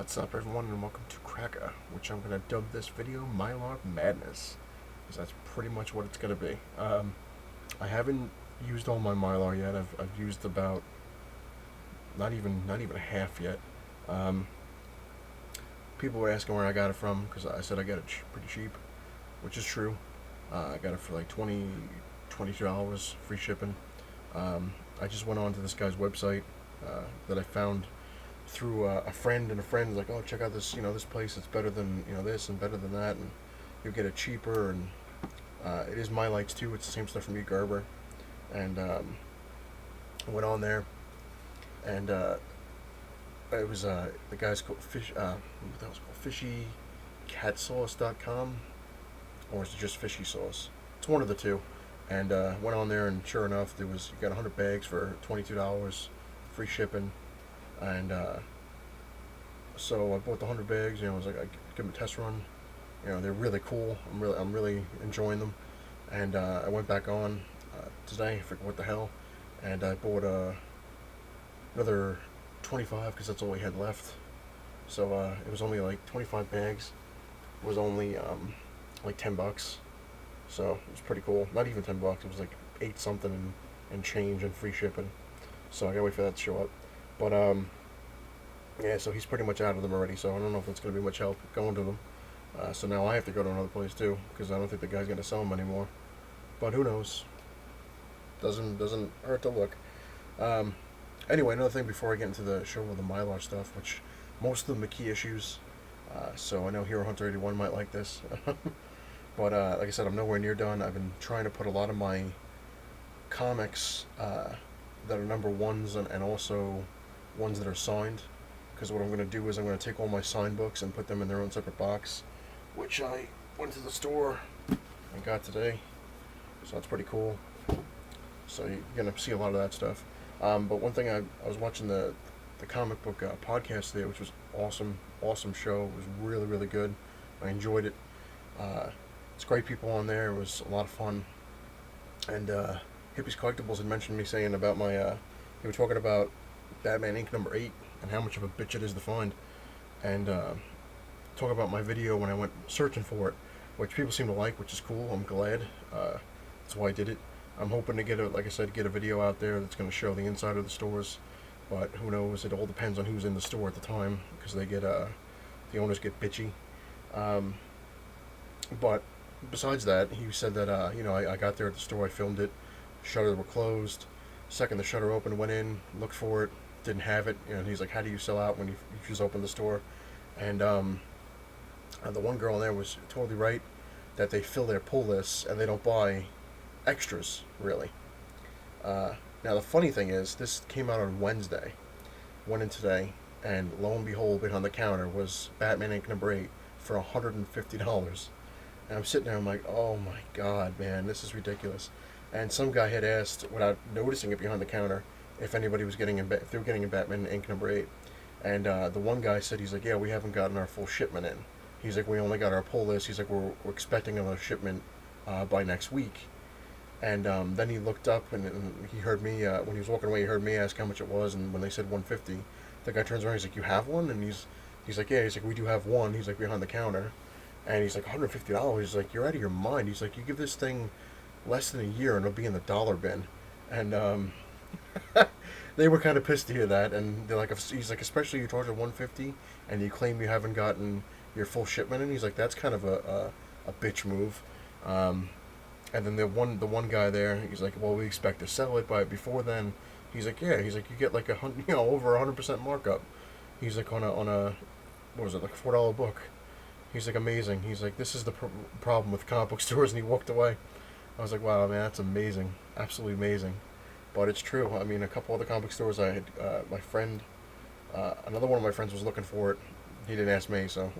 What's up, everyone, and welcome to Cracka, which I'm going to dub this video Mylar Madness, because that's pretty much what it's going to be. I haven't used all my Mylar yet. I've used about not even half yet. People were asking where I got it from, because I said I got it pretty cheap, which is true. I got it for like $22 free shipping. I just went on to this guy's website that I found through a friend, and a friend was like, oh, check out this, this place, it's better than, this and better than that, and you'll get it cheaper, and it is My Lights too, it's the same stuff from E. Gerber, and I went on there, and it was, the guy's called what that was called, fishycatsauce.com, or is it just fishy sauce? It's one of the two, and went on there, and sure enough, you got 100 bags for $22, free shipping. And so I bought the 100 bags. I was like, I give them a test run. They're really cool. I'm really enjoying them. And I went back on today. I forget what the hell. And I bought another 25 because that's all we had left. So it was only like 25 bags. It was only like $10. So it was pretty cool. Not even $10. It was like 8 something and change and free shipping. So I gotta wait for that to show up. But, yeah, so he's pretty much out of them already, so I don't know if it's going to be much help going to them. So now I have to go to another place, too, because I don't think the guy's going to sell them anymore. But who knows? Doesn't hurt to look. Anyway, another thing before I get into the show with the mylar stuff, which most of them are key issues, so I know Hero Hunter 81 might like this. But, like I said, I'm nowhere near done. I've been trying to put a lot of my comics that are number ones and also ones that are signed, because what I'm going to do is I'm going to take all my signed books and put them in their own separate box, which I went to the store and got today, so that's pretty cool. So you're going to see a lot of that stuff. But one thing, I was watching the comic book podcast today, which was awesome show. It was really good. I enjoyed it. It's great people on there. It was a lot of fun. And Hippies Collectibles had mentioned me saying about my, they were talking about Batman Inc. number 8 and how much of a bitch it is to find, and talk about my video when I went searching for it, which people seem to like, which is cool. I'm glad. That's why I did it. I'm hoping to get a video out there that's going to show the inside of the stores, but who knows? It all depends on who's in the store at the time, because they get the owners get bitchy. But besides that, he said that I got there at the store, I filmed it, shutters were closed. Second the shutter opened, went in, looked for it, didn't have it. And he's like, how do you sell out when you just open the store? And the one girl in there was totally right, that they fill their pull lists and they don't buy extras, really. Now the funny thing is, this came out on Wednesday, went in today, and lo and behold, behind the counter was Batman Inc. number 8 for $150. And I'm sitting there, I'm like, oh my god, man, this is ridiculous. And some guy had asked, without noticing it behind the counter, if anybody was getting if they were getting in Batman Inc. number 8. And the one guy said, he's like, yeah, we haven't gotten our full shipment in. He's like, we only got our pull list. He's like, we're expecting another shipment by next week. And then he looked up, and he heard me, when he was walking away, he heard me ask how much it was, and when they said $150, the guy turns around, he's like, you have one? And he's like, yeah, he's like, we do have one. He's like, behind the counter. And he's like, $150? He's like, you're out of your mind. He's like, you give this thing less than a year and it'll be in the dollar bin. And they were kind of pissed to hear that, and they're like, he's like, especially you charge $150 and you claim you haven't gotten your full shipment in. He's like, that's kind of a bitch move. And then the one guy there, he's like, well, we expect to sell it by before then. He's like, yeah, he's like, you get like over 100% markup. He's like, on a what was it, like a $4 book. He's like, amazing. He's like, this is the problem with comic book stores, and he walked away. I was like, wow, man, that's amazing. Absolutely amazing. But it's true. I mean, a couple other comic stores, I had, my friend, another one of my friends was looking for it. He didn't ask me, so,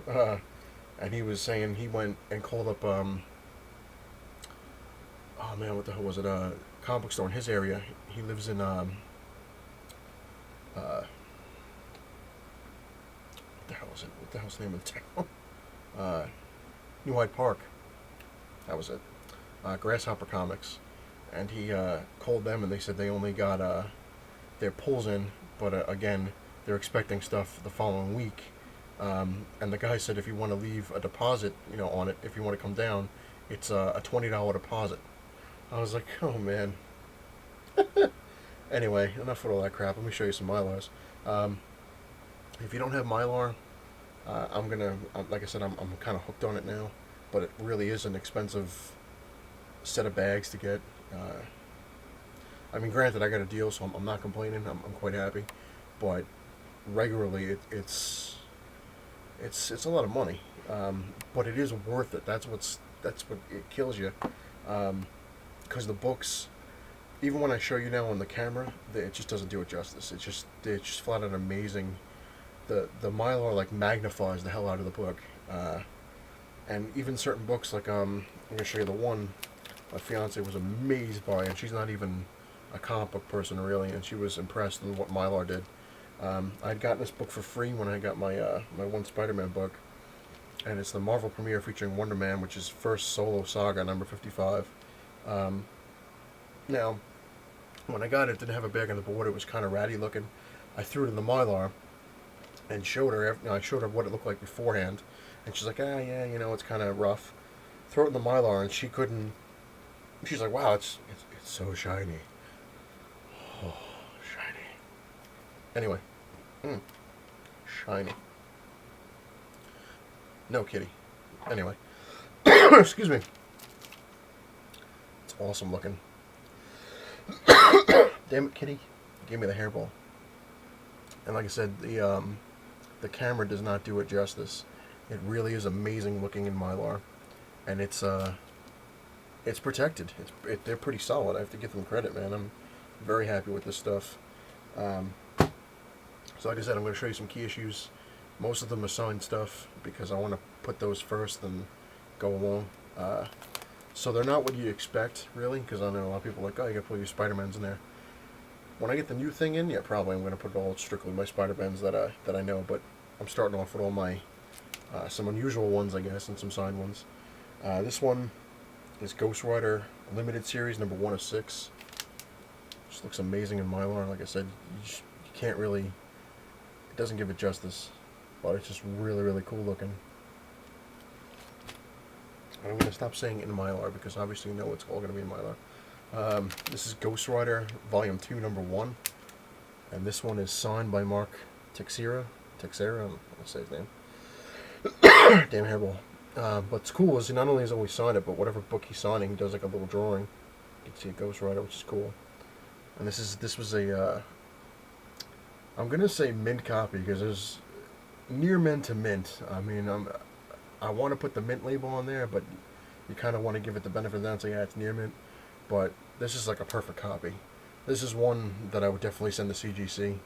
and he was saying he went and called up, oh man, what the hell was it, comic book store in his area. He lives in, what the hell is it? What the hell's the name of the town? New Hyde Park. That was it. Grasshopper Comics, and he called them, and they said they only got their pulls in, but again, they're expecting stuff the following week, And the guy said if you want to leave a deposit, on it, if you want to come down, it's a $20 deposit. I was like, oh man. Anyway, enough with all that crap. Let me show you some Mylars. Um, if you don't have Mylar, like I said, I'm kind of hooked on it now. But it really is an expensive set of bags to get. I mean, granted, I got a deal, so I'm not complaining. I'm quite happy. But regularly, it's a lot of money. But it is worth it. That's what it kills you. Because the books, even when I show you now on the camera, it just doesn't do it justice. It's just flat out amazing. The Mylar like magnifies the hell out of the book, and even certain books like I'm gonna show you the one my fiance was amazed by, and she's not even a comic book person really, and she was impressed with what Mylar did. I'd gotten this book for free when I got my one Spider-Man book, and it's the Marvel premiere featuring Wonder Man, which is first solo saga number 55. Now, when I got it, it didn't have a bag on the board. It was kind of ratty looking. I threw it in the Mylar and showed her. I showed her what it looked like beforehand, and she's like, "Ah, yeah, it's kind of rough." Throw it in the Mylar, and she couldn't. She's like, "Wow, it's so shiny, oh, shiny." Anyway, shiny. No kitty. Anyway, excuse me. It's awesome looking. Damn it, kitty! Give me the hairball. And like I said, the camera does not do it justice. It really is amazing looking in Mylar, and it's protected. They're pretty solid. I have to give them credit, man. I'm very happy with this stuff. So like I said, I'm going to show you some key issues. Most of them are signed stuff because I want to put those first and go along. So they're not what you expect, really, because I know a lot of people are like, oh, you got to put your Spider-Mans in there. When I get the new thing in, yeah, probably I'm going to put it all strictly my Spider-Mans that I know, but I'm starting off with all my, some unusual ones, I guess, and some signed ones. This one is Ghost Rider Limited Series, number 1 of 6. Just looks amazing in Mylar. Like I said, you can't really, it doesn't give it justice, but it's just really, really cool looking. And I'm going to stop saying in Mylar because obviously you know it's all going to be in Mylar. This is Ghost Rider Volume 2, number 1. And this one is signed by Mark Teixeira. Teixeira, I'm going to say his name. Damn hairball. What's cool is he not only has always signed it, but whatever book he's signing, he does like a little drawing. You can see a Ghost Rider, which is cool. And this was a, I'm going to say mint copy because there's near mint to mint. I mean, I want to put the mint label on there, but you kind of want to give it the benefit of the doubt and say, yeah, it's near mint. But this is like a perfect copy. This is one that I would definitely send to CGC,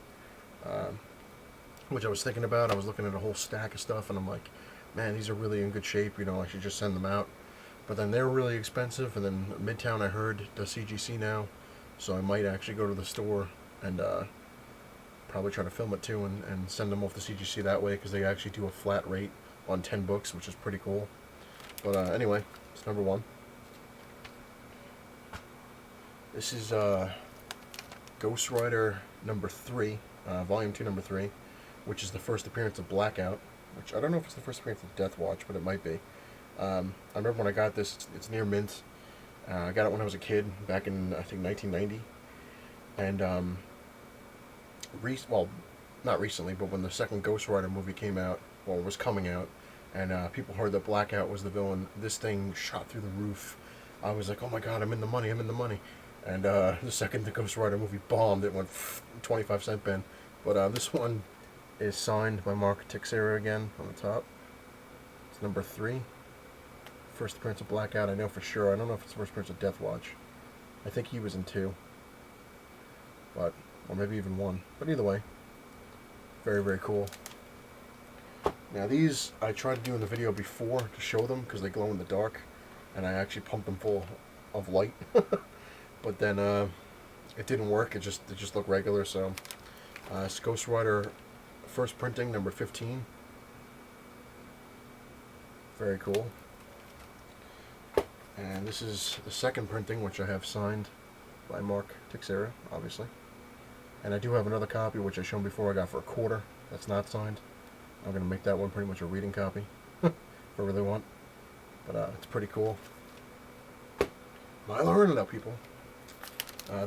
which I was thinking about. I was looking at a whole stack of stuff, and I'm like, man, these are really in good shape. I should just send them out. But then they're really expensive, and then Midtown, I heard, does CGC now. So I might actually go to the store and probably try to film it too and send them off to CGC that way, because they actually do a flat rate on 10 books, which is pretty cool. But anyway, it's number 1. This is Ghost Rider number 3, Volume 2, number 3, which is the first appearance of Blackout, which I don't know if it's the first appearance of Death Watch, but it might be. I remember when I got this, it's near mint. I got it when I was a kid, back in, I think, 1990. And, well, not recently, but when the second Ghost Rider movie came out, well, was coming out, and people heard that Blackout was the villain, this thing shot through the roof. I was like, oh my god, I'm in the money, I'm in the money. And the second the Ghost Rider movie bombed, it went 25-cent bin. But this one is signed by Mark Teixeira again on the top. It's number 3. First appearance of Blackout, I know for sure. I don't know if it's the first appearance of Death Watch. I think he was in 2. But, or maybe even 1. But either way, very, very cool. Now these, I tried to do in the video before to show them because they glow in the dark. And I actually pumped them full of light. But then it didn't work. It just looked regular. So it's Ghost Rider first printing, number 15. Very cool. And this is the second printing, which I have signed by Mark Teixeira, obviously. And I do have another copy, which I shown before I got for $0.25. That's not signed. I'm going to make that one pretty much a reading copy if I really want. But it's pretty cool. Mylar it up, people.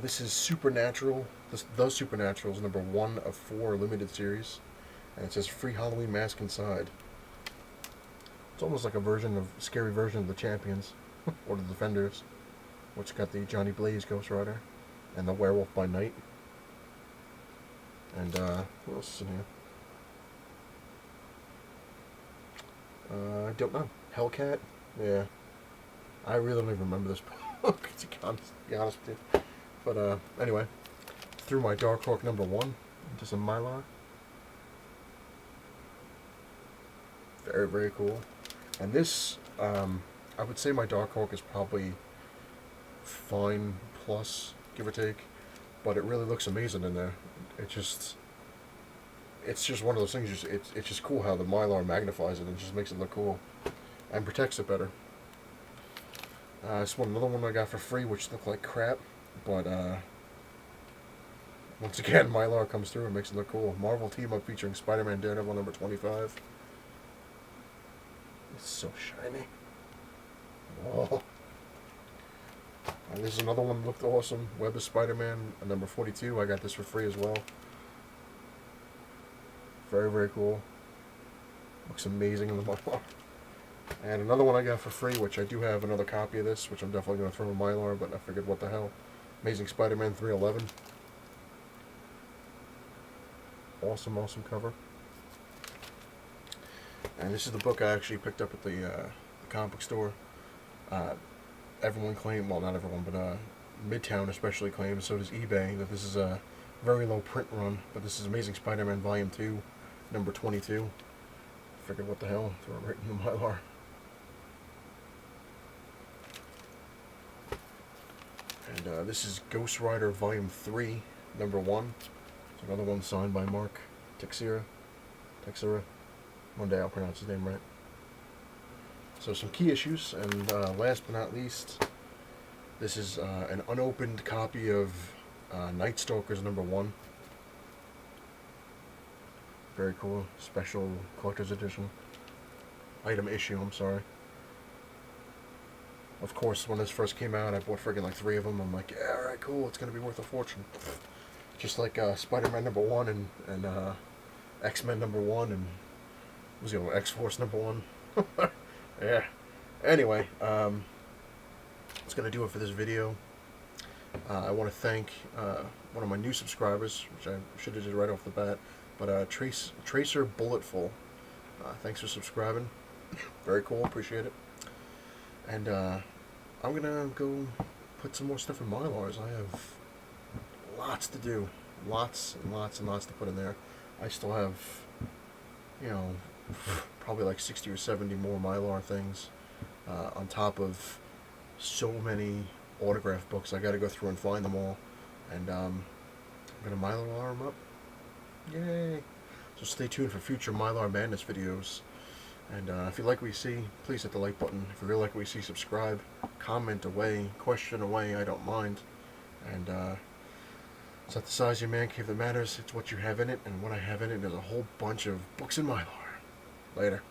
This is Supernatural. The Supernaturals, number 1 of 4 limited series. And it says free Halloween mask inside. It's almost like a scary version of the Champions. Or the Defenders. Which got the Johnny Blaze Ghost Rider. And the Werewolf by Night. And, what else is in here? I don't know. Hellcat? Yeah. I really don't even remember this book, to be honest with you. But, anyway. Threw my Dark Hawk number 1 into some mylar. Very, very cool. And this, I would say my Dark Hawk is probably fine plus, give or take. But it really looks amazing in there. It's just one of those things. It's just cool how the mylar magnifies it and just makes it look cool and protects it better. This one, another one I got for free, which looked like crap, but once again, mylar comes through and makes it look cool. Marvel team up featuring Spider-Man, Daredevil number 25. It's so shiny. Oh. And this is another one that looked awesome. Web of Spider-Man, number 42. I got this for free as well. Very, very cool. Looks amazing in the mylar. And another one I got for free, which I do have another copy of this, which I'm definitely going to throw in mylar, but I figured, what the hell. Amazing Spider-Man 311. Awesome, awesome cover. And this is the book I actually picked up at the comic book store. Everyone claimed, well, not everyone, but Midtown especially claims, so does eBay, that this is a very low print run, but this is Amazing Spider-Man Volume 2, number 22. Figured, what the hell, throw it right in the mylar. And this is Ghost Rider Volume 3, number 1. It's another one signed by Mark Texeira. One day I'll pronounce his name right. So some key issues, and last but not least, this is an unopened copy of Night Stalkers number 1. Very cool, special collector's edition. Item issue, I'm sorry. Of course, when this first came out, I bought friggin' like 3 of them. I'm like, yeah, alright, cool, it's gonna be worth a fortune. Just like Spider-Man number 1 and X-Men number 1 and was the other X-Force number 1. Yeah. Anyway, that's gonna do it for this video. I want to thank one of my new subscribers, which I should have did right off the bat, but Tracer Bulletful. Thanks for subscribing. Very cool, appreciate it. And I'm gonna go put some more stuff in mylars. I have lots to do, lots and lots and lots to put in there. I still have, you know, probably like 60 or 70 more mylar things on top of so many autograph books. I got to go through and find them all, and I'm gonna mylar them up. Yay! So stay tuned for future Mylar Madness videos. And if you like what you see, please hit the like button. If you really like what you see, subscribe, comment away, question away, I don't mind. And it's not the size of your man cave that matters, it's what you have in it, and what I have in it is a whole bunch of books in Mylar. Later.